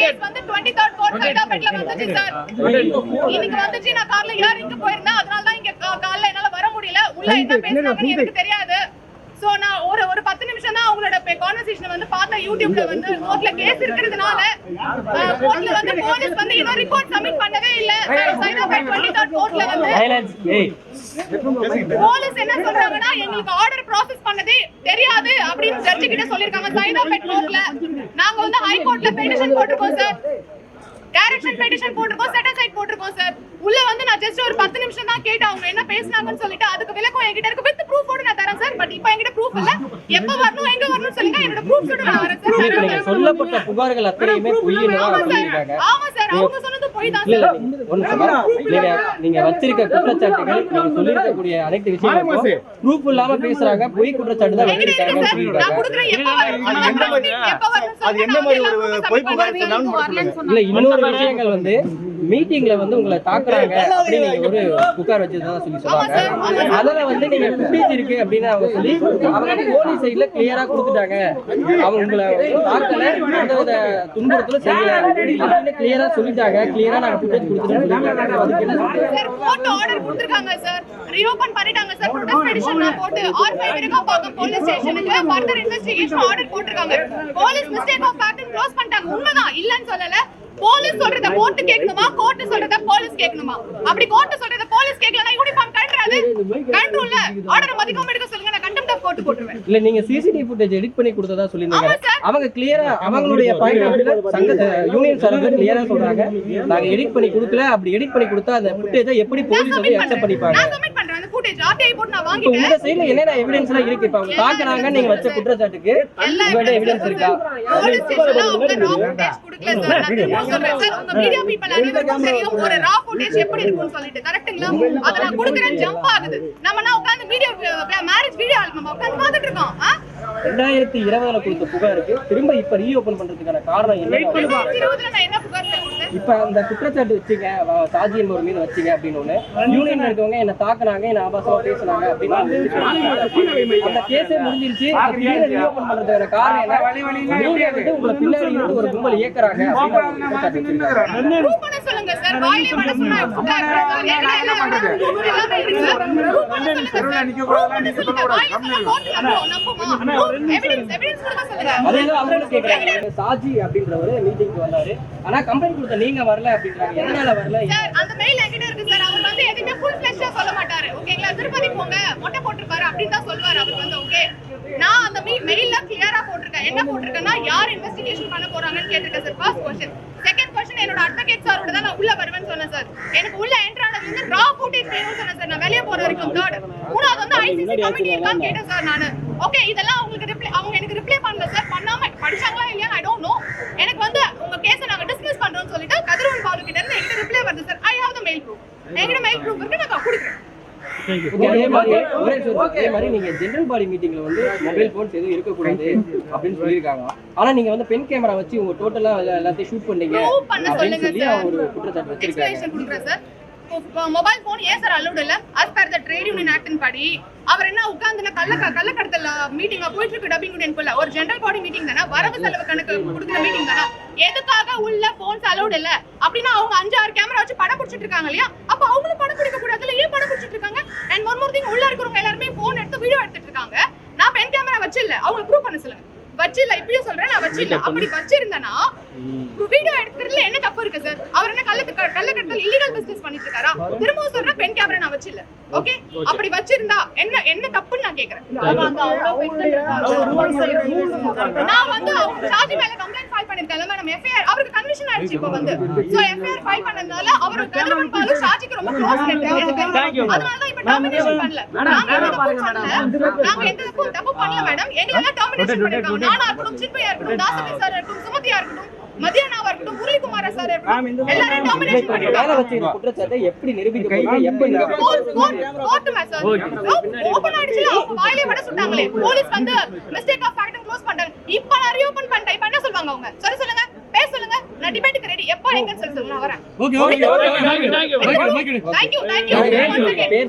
Case வந்து 23rd court ஹைதராபாத்ல வந்துச்சு சார். இன்னைக்கு வந்துச்சு. நான் கார்ல ஏறிங்க போயிருந்தேன். அதனால தான் இங்க காலைல என்னால வர முடியல. உள்ள என்ன பேசுறாங்கன்னு எனக்கு தெரியாது. சோ நான் ஒரு 10 நிமிஷம் தான் அவங்களோட கான்வர்சேஷன் வந்து பார்த்தா யூடியூப்ல வந்து கோர்ட்ல கேஸ் இருக்குறதுனால கோர்ட்ல வந்து போலீஸ் வந்து இன்னும் ரிப்போர்ட் சப்மிட் பண்ணவே இல்ல. ஹைதராபாத் 23rd கோர்ட்ல வந்து போலீஸ் என்ன சொல்றாங்கன்னா எங்களுக்கு ஆர்டர் ப்ராசஸ் பண்ணதே தெரியாது அப்படினு ஜட்ஜ் கிட்ட சொல்லிருக்காங்க. ஹைதராபாத் கோர்ட்ல நாங்க வந்து ஹை கோர்ட்ல பெட்டிஷன் போட்டுருக்கோம் சார். டைரக்ஷன் பெட்டிஷன் போட்டுருக்கோம், செட் அசைட் போட்டுருக்கோம் சார். உள்ள வந்து நான் ஜஸ்ட் ஒரு 10 நிமிஷம் தான் கேட்டேன் அவங்க என்ன பேசுனாங்கன்னு சொல்லிட்டு. அதுக்கு விளக்கம் என்கிட்ட இருக்கு, வித் ப்ரூஃபோட நான் தரேன் சார். பட் இப்போ என்கிட்ட ப்ரூஃப் இல்ல. எப்ப வரணும் எங்க வரணும் சொல்லுங்க, என்னோட ப்ரூஃப்ஸோட நான் வரேன் சார். நீங்க சொல்லப்பட்ட புகார்கள் அத்தனையுமே பொய்ன்னு சொல்லிருக்காங்க. ஆமா சார், அவங்க சொன்னது பொய் தான் சார். நீங்க வச்சிருக்க குற்றச்சாட்டுகள், நீங்க சொல்லிருக்க கூடிய அனைத்து விஷயங்களும் ப்ரூஃப் இல்லாம பேசுறாங்க, பொய் குற்றச்சாட்டு தான் வச்சிருக்காங்கன்னு சொல்லிருக்காங்க. நான் குடுக்குறேன் எப்ப வரணும் அது என்ன மாதிரி ஒரு பொய் புகார் சொன்னாலும் இல்ல இன்னொரு விஷயங்கள் வந்து மீட்டிங்ல வந்து உங்களை தாக்குறாங்க அப்படின்னு நீங்க ஒரு புகார் வச்சிருந்தா சொல்லி சொல்றாங்க. அதுல வந்து நீங்க ஃபுட்டேஜ் இருக்கு அப்படின்னு அவங்க சொல்லி அவங்க போலீஸ் சைடுல கிளியரா கொடுத்துட்டாங்க. அவங்க உங்களை தாக்கல, எந்தவித துன்புறுத்தலும் செய்யல அப்படின்னு கிளியரா சொல்லிட்டாங்க. கிளியரா நாங்க ஃபுட்டேஜ் கொடுத்துட்டோம். அதுக்கு என்ன சார் கோர்ட் ஆர்டர் கொடுத்திருக்காங்க சார். ரீஓபன் பண்ணிட்டாங்க சார். ப்ரொடெஸ்ட் பெட்டிஷன் நான் போட்டு R5 விருகம்பாக்கம் போலீஸ் ஸ்டேஷனுக்கு ஃபர்தர் இன்வெஸ்டிகேஷன் ஆர்டர் போட்டுருக்காங்க. Police mistake of fact close பண்ணிட்டாங்க. உண்மைதான், இல்லன்னு சொல்லல. போலீஸ் சொல்றத கோர்ட் கேட்கணுமா, கோர்ட் சொல்றத போலீஸ் கேட்கணுமா? அப்படி கோர்ட் சொல்றத போலீஸ் கேட்கலனா யூனிஃபார்ம் கண்டறாது. கண்ட்ரோல்ல ஆர்டர் மதிக்காம எடுக்க சொல்லுங்க, நான் கண்டெம்ட் ஆஃப் கோர்ட் போட்டுருவேன். இல்ல நீங்க சிசிடிவி ஃபுட்டேஜ் எடிட் பண்ணி கொடுத்ததா சொல்லிருந்தீங்க. அவங்க கிளியரா அவங்களுடைய பாயிண்ட் ஆஃப் வியூல சங்க யூனியன் சார்ல கிளியரா சொல்றாங்க நாங்க எடிட் பண்ணி கொடுக்கல. அப்படி எடிட் பண்ணி கொடுத்தா அந்த ஃபுட்டேஜை எப்படி போலீஸ் வந்து அக்செப்ட் பண்ணிப்பாங்க? நான் சப்மிட் பண்றேன் அந்த ஃபுட்டேஜ் RTI போட்டு நான் வாங்கிட்டேன். உங்க சைடுல என்னென்ன எவிடன்ஸ்லாம் இருக்கு? இப்ப அவங்க தாக்குறாங்க நீங்க வச்ச குற்றச்சாட்டுக்கு உங்ககிட்ட எவிடன்ஸ் இருக்கா? போலீஸ் ஸ்டேஷன்ல அவங்க ரா ஃபுட்டேஜ் கொடுக்கல சார். நான் சொல்றேன் சார், உங்க மீடியா பீப்பிள் அனைவருக்கும் தெரியும் ஒரு ரா ஃபுட்டேஜ் எப்படி இருக்கும்னு சொல்லிட்டு. கரெக்ட்டுங்களா? அத நான் கொடுக்கறேன், ஜம்ப் ஆகுது. நம்மனா உட்கார்ந்து வீடியோ மேரேஜ் வீடியோ ஆல்பம் உட்கார்ந்து பார்த்துட்டு இருக்கோம். 2020ல கொடுத்த புகாருக்கு திரும்ப இப்ப ரீஓபன் பண்றதுக்கான காரணம் என்ன? 2020ல நான் என்ன புகார் கொடுத்தேன்? இப்ப அந்த குற்றச்சாட்டு வச்சீங்க, சாஜி என்பவர் மீது வச்சீங்க அப்படின்னு ஒண்ணு யூனியன்ல இருக்கவங்க என்ன தாக்குனாங்க, என்ன ஆபாசமா பேசுனாங்க அப்படின்னு அந்த கேஸே முடிஞ்சிருச்சு. ரீஓபன் பண்றதுக்கான காரணம் என்ன? நீங்க வந்து உங்களை பின்னாடி இருந்து ஒரு கும்பல் இயக்குறாங்க அப்படின்னு குற்றச்சாட்டு வச்சிருக்காங்க. ப்ரூவ் பண்ண சொல்லுங்க சார். வாயிலே வட சொன்னா புகார் கொடுத்தாங்க. எல்லாமே இருக்கு சார். ப்ரூவ் பண்ண சொல்லுங்க. வாயிலே சொன்னா கோர்ட்ல நம்புமா? எவிடன்ஸ் கொடுக்க சொல்லுங்க. அதேதான் அவங்களும் கேக்குறாங்க. சாஜி அப்படின்றவரு மீட்டிங்க்கு வந்தாரு, ஆனா கம்ப்ளைண்ட் கொடுத்த நீங்க வரல அப்படின்றாங்க. எதனால வரல சார்? அந்த மெயில் என்கிட்ட இருக்கு சார். அவர் வந்து எதுவுமே ஃபுல் ஃப்ளெஷ்டா சொல்ல மாட்டாரு. ஓகேங்களா? திருப்பதி போங்க, மொட்டை போட்டுருப்பாரு அப்படின்னு தான் சொல்வாரு அவர் வந்து. ஓகே, நான் அந்த மெயில்ல கிளியரா போட்டிருக்கேன். என்ன போட்டிருக்கேன்னா, யார் இன்வெஸ்டிகேஷன் பண்ண போறாங்கன்னு கேட்டிருக்கேன் sir. First question. Second question, என்னோட அட்வொகேட் சாரோட தான் நான் உள்ள வருவேன்னு சொன்னேன் சார். எனக்கு உள்ள என்டர் ஆனது வந்து ரா ஃபுட்டேஜ் வேணும்னு சொன்னேன் சார். நான் வெளிய போற வரைக்கும். தேர்ட், மூணாவது வந்து ICC கமிட்டி இருக்கான்னு கேட்டேன் சார் நானு. ஓகே, இதெல்லாம் அவங்க எனக்கு ரிப்ளை பண்ணல சார். பண்ணாம படிச்சாங்களா இல்லையா ஐ டோன்ட் நோ. எனக்கு வந்து உங்க கேஸை நாங்க டிஸ்மிஸ் பண்றோம்னு சொல்லிட்டு கதிரவன் பாலு கிட்ட இருந்து என்கிட்ட ரிப்ளை வருது sir. I have the mail proof. என்கிட்ட மெயில் ப்ரூஃப் இருக்கு, நான் கொடுக்குறேன். அதே மாதிரி நீங்க ஜெனரல் பாடி மீட்டிங்ல வந்து மொபைல் போன்ஸ் எதுவும் இருக்கக்கூடாது அப்படின்னு சொல்லியிருக்காங்க. ஆனா நீங்க வந்து பென் கேமரா வச்சு உங்க டோட்டலா எல்லாத்தையும் ஷூட் பண்ணீங்க அப்படின்னு சொல்லி ஒரு குற்றச்சாட்டு வச்சிருக்காங்க. எக்ஸ்பிளனேஷன் கொடுக்குறேன் சார். மொபைல் போன் ஏன் சார் அலௌட் இல்ல? as per the trade union act படி அவர் என்ன உட்கார்ந்து கள்ளக்கடத்தல் மீட்டிங்கா போயிட்டு இருக்கு. டப்பிங் யூனியன் போல ஒரு ஜெனரல் பாடி மீட்டிங் தானே, வரவு செலவு கணக்கு கொடுக்குற மீட்டிங் தானே. எதுக்காக உள்ள போன்ஸ் அலௌட் இல்ல அப்படின்னா அவங்க 5-6 கேமரா வச்சு படம் பிடிச்சிட்டு இருக்காங்க இல்லையா? அப்ப அவங்களும் படம் பிடிக்க கூடாதுல? ஏன் படம் பிடிச்சிட்டு இருக்காங்க? அண்ட் ஒன் மோர் திங், உள்ள இருக்கிறவங்க எல்லாருமே போன் எடுத்து வீடியோ எடுத்துட்டு இருக்காங்க. நான் பென் கேமரா வச்சு இல்ல, அவங்க ப்ரூவ் பண்ண சொல்லுங்க. வச்சில்ல, இப்படியே சொல்றேன், நான் வச்சில்ல. அப்படி வச்சிருந்தனா வீடியோ எடுக்கிறதுல என்ன தப்பு இருக்கு சார்? அவர் என்ன கள்ளக்கடத்தல் இல்லீகல் பிசினஸ் பண்ணிட்டு இருக்காரா? திரும்ப சொல்றேன், பென் கேமரா நான் வச்சில்ல. ஓகே, அப்படி வச்சிருந்தா என்ன தப்புன்னு நான் கேக்குறேன். நான் வந்து சாஜி மேல கம்ப்ளைண்ட் ஃபைல் பண்ணிருக்கேன் மேடம். எஃப்ஐஆர் அவருக்கு கன்விஷன் ஆயிடுச்சு இப்போ வந்து. சோ எஃப்ஐஆர் ஃபைல் பண்ணதுனால அவர் கதிரவன் பாலு சாஜிக்கு ரொம்ப க்ளோஸ் ஃப்ரெண்ட். அதனால தான் இப்ப டெர்மினேஷன் பண்ணல. நாங்க எந்த தப்பு பண்ணல மேடம். எங்கள டெர்மினேஷன் பண்ணிருக்காங்க. நானா இருக்கட்டும், சின்மையா இருக்கட்டும், தாசபி சார் இருக்கட்டும், சுமதியா இருக்கட்டும், மதியானாவா இருக்கட்டும், முரளிகுமார சார் இருக்கட்டும், எல்லாரும் டெர்மினேஷன் பண்ணிருக்காங்க. வேற வச்சு குற்றச்சாட்டை எப்படி நிரூபிக்க போறீங்க? எப்படி கோர்ட் மேசர் ஓபன் ஆயிடுச்சு. அவங்க வாயிலே வட சுட்டாங்களே. போலீஸ் வந்து மிஸ்டேக் ஆஃப் ஃபேக்ட் க்ளோஸ் பண்ணிட்டாங்க. இப்போ நான் ரீஓபன் பண்ணிட்டேன். இப்போ என்ன சொல்வாங்க அவங்க? சொல்லுங்க, பேச சொல்லுங்க. நான் டிபேட்டுக்கு ரெடி. எப்போ எங்க சொல்லுங்க, நான் வரேன். Okay, thank you.